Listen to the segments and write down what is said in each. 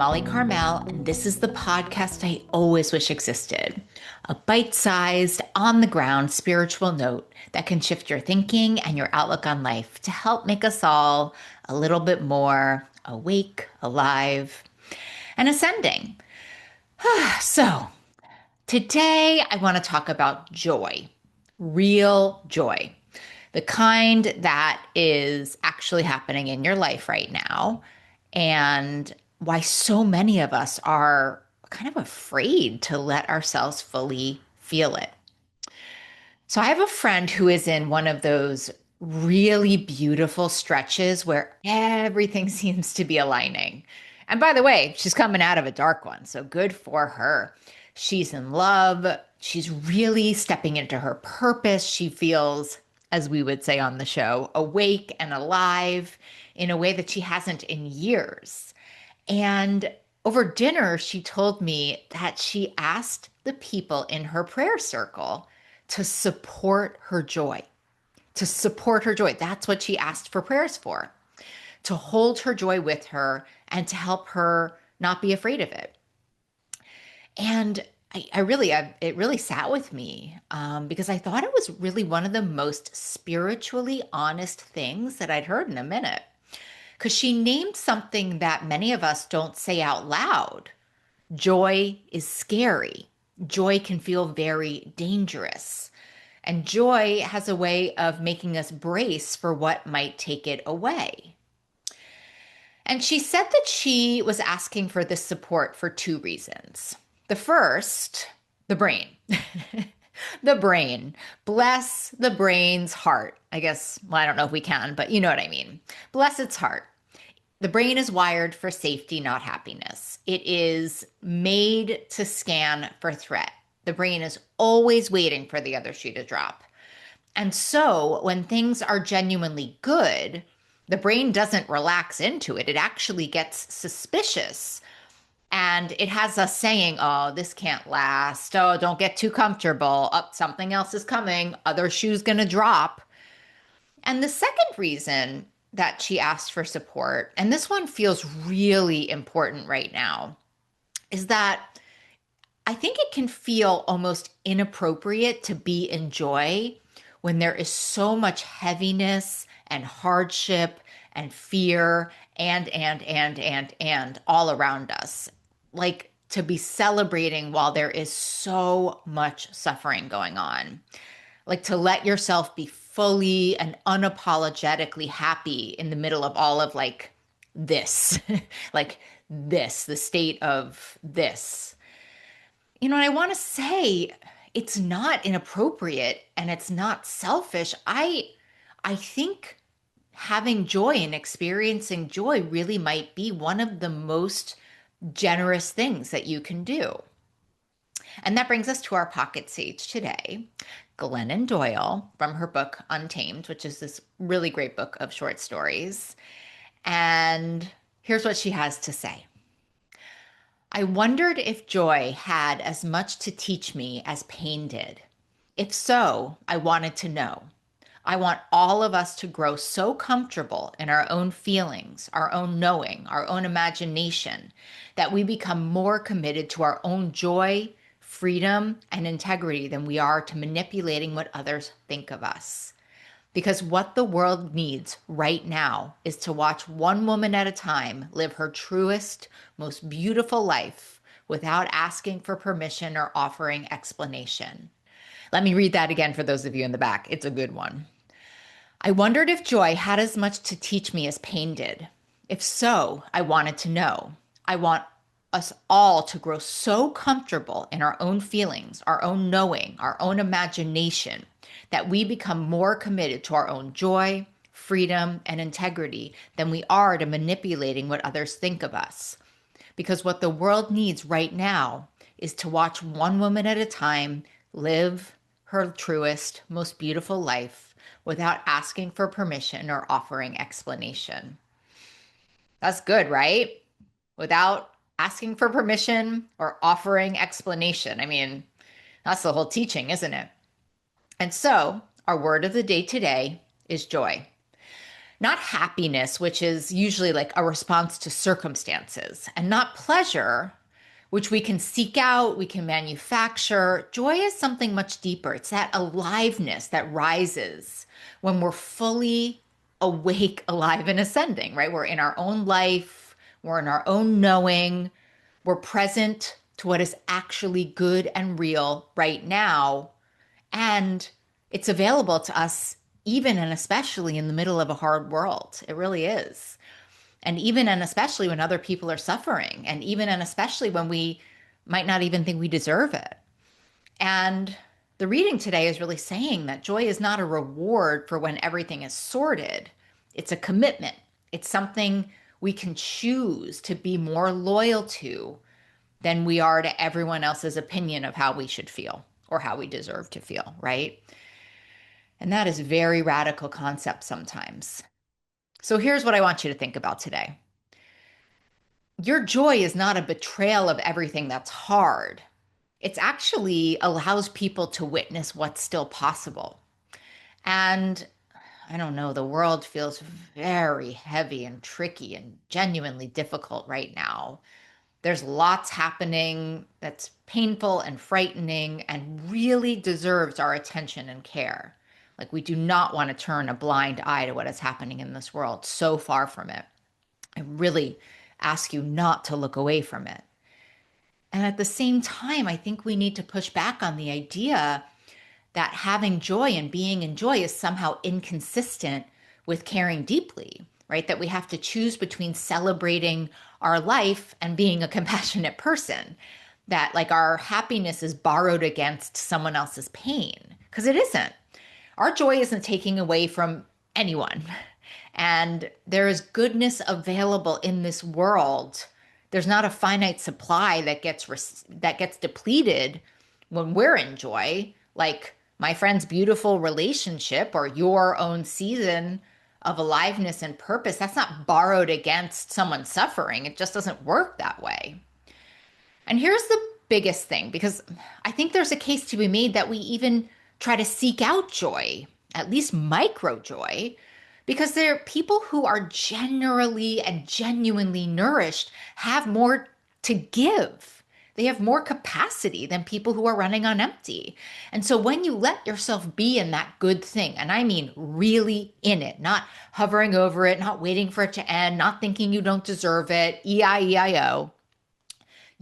Molly Carmel, and this is the podcast I always wish existed. A bite sized, on the ground spiritual note that can shift your thinking and your outlook on life to help make us all a little bit more awake, alive, and ascending. So, today I want to talk about joy, real joy, the kind that is actually happening in your life right now, and why so many of us are kind of afraid to let ourselves fully feel it. So, I have a friend who is in one of those really beautiful stretches where everything seems to be aligning. And by the way, she's coming out of a dark one, so good for her. She's in love. She's really stepping into her purpose. She feels, as we would say on the show, awake and alive in a way that she hasn't in years. And over dinner, she told me that she asked the people in her prayer circle to support her joy, to support her joy. That's what she asked for prayers for, to hold her joy with her and to help her not be afraid of it. And it really sat with me because I thought it was really one of the most spiritually honest things that I'd heard in a minute. Because she named something that many of us don't say out loud. Joy is scary. Joy can feel very dangerous. And joy has a way of making us brace for what might take it away. And she said that she was asking for this support for two reasons. The first, the brain. The brain. Bless the brain's heart. I guess, well, I don't know if we can, but you know what I mean. Bless its heart. The brain is wired for safety, not happiness. It is made to scan for threat. The brain is always waiting for the other shoe to drop. And so when things are genuinely good, the brain doesn't relax into it. It actually gets suspicious. And it has us saying, oh, this can't last. Oh, don't get too comfortable. Oh, something else is coming. Other shoe's going to drop. And the second reason that she asked for support, and this one feels really important right now, is that I think it can feel almost inappropriate to be in joy when there is so much heaviness and hardship and fear and all around us. Like to be celebrating while there is so much suffering going on. Like to let yourself be fully and unapologetically happy in the middle of all of like this, like this, the state of this. You know, and I want to say it's not inappropriate and it's not selfish. I think having joy and experiencing joy really might be one of the most generous things that you can do. And that brings us to our pocket sage today, Glennon Doyle from her book Untamed, which is this really great book of short stories. And here's what she has to say. I wondered if joy had as much to teach me as pain did. If so, I wanted to know. I want all of us to grow so comfortable in our own feelings, our own knowing, our own imagination, that we become more committed to our own joy, freedom, and integrity than we are to manipulating what others think of us. Because what the world needs right now is to watch one woman at a time live her truest, most beautiful life without asking for permission or offering explanation. Let me read that again for those of you in the back. It's a good one. I wondered if joy had as much to teach me as pain did. If so, I wanted to know. I want us all to grow so comfortable in our own feelings, our own knowing, our own imagination, that we become more committed to our own joy, freedom, and integrity than we are to manipulating what others think of us. Because what the world needs right now is to watch one woman at a time live her truest, most beautiful life without asking for permission or offering explanation. That's good, right? Without asking for permission or offering explanation. I mean, that's the whole teaching, isn't it? And so, our word of the day today is joy. Not happiness, which is usually like a response to circumstances, and not pleasure, which we can seek out, we can manufacture. Joy is something much deeper. It's that aliveness that rises when we're fully awake, alive, and ascending, right? We're in our own life, we're in our own knowing, we're present to what is actually good and real right now. And it's available to us even and especially in the middle of a hard world. It really is. And even and especially when other people are suffering, and even and especially when we might not even think we deserve it. And the reading today is really saying that joy is not a reward for when everything is sorted. It's a commitment. It's something we can choose to be more loyal to than we are to everyone else's opinion of how we should feel or how we deserve to feel, right? And that is a very radical concept sometimes. So here's what I want you to think about today. Your joy is not a betrayal of everything that's hard. It actually allows people to witness what's still possible. And I don't know, the world feels very heavy and tricky and genuinely difficult right now. There's lots happening that's painful and frightening and really deserves our attention and care. Like, we do not want to turn a blind eye to what is happening in this world. So far from it. I really ask you not to look away from it. And at the same time, I think we need to push back on the idea that having joy and being in joy is somehow inconsistent with caring deeply, right? That we have to choose between celebrating our life and being a compassionate person. That like our happiness is borrowed against someone else's pain, because it isn't. Our joy isn't taking away from anyone. And there is goodness available in this world. There's not a finite supply that gets depleted when we're in joy. Like my friend's beautiful relationship or your own season of aliveness and purpose, that's not borrowed against someone's suffering. It just doesn't work that way. And here's the biggest thing, because I think there's a case to be made that we even try to seek out joy, at least micro joy, because there are people who are generally and genuinely nourished, have more to give. They have more capacity than people who are running on empty. And so when you let yourself be in that good thing, and I mean really in it, not hovering over it, not waiting for it to end, not thinking you don't deserve it, E-I-E-I-O,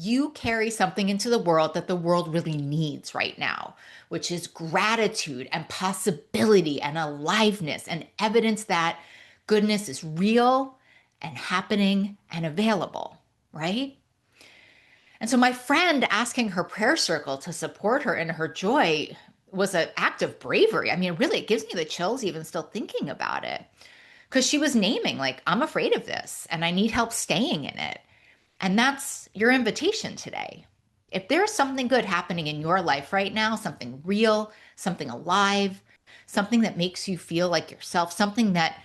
you carry something into the world that the world really needs right now, which is gratitude and possibility and aliveness and evidence that goodness is real and happening and available, right? And so my friend asking her prayer circle to support her in her joy was an act of bravery. I mean, really, it gives me the chills even still thinking about it. Because she was naming, like, I'm afraid of this and I need help staying in it. And that's your invitation today. If there's something good happening in your life right now, something real, something alive, something that makes you feel like yourself, something that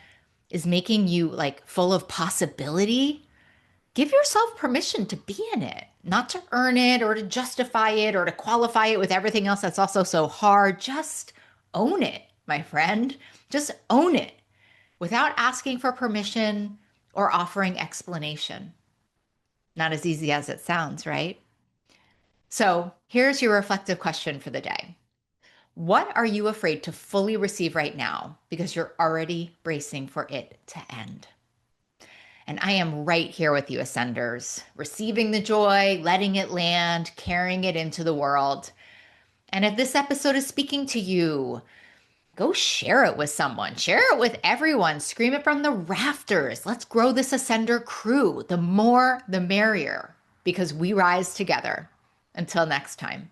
is making you like full of possibility, give yourself permission to be in it, not to earn it or to justify it or to qualify it with everything else that's also so hard. Just own it, my friend. Just own it without asking for permission or offering explanation. Not as easy as it sounds, right? So here's your reflective question for the day. What are you afraid to fully receive right now because you're already bracing for it to end? And I am right here with you, Ascenders, receiving the joy, letting it land, carrying it into the world. And if this episode is speaking to you, go share it with someone. Share it with everyone. Scream it from the rafters. Let's grow this Ascender crew. The more, the merrier, because we rise together. Until next time.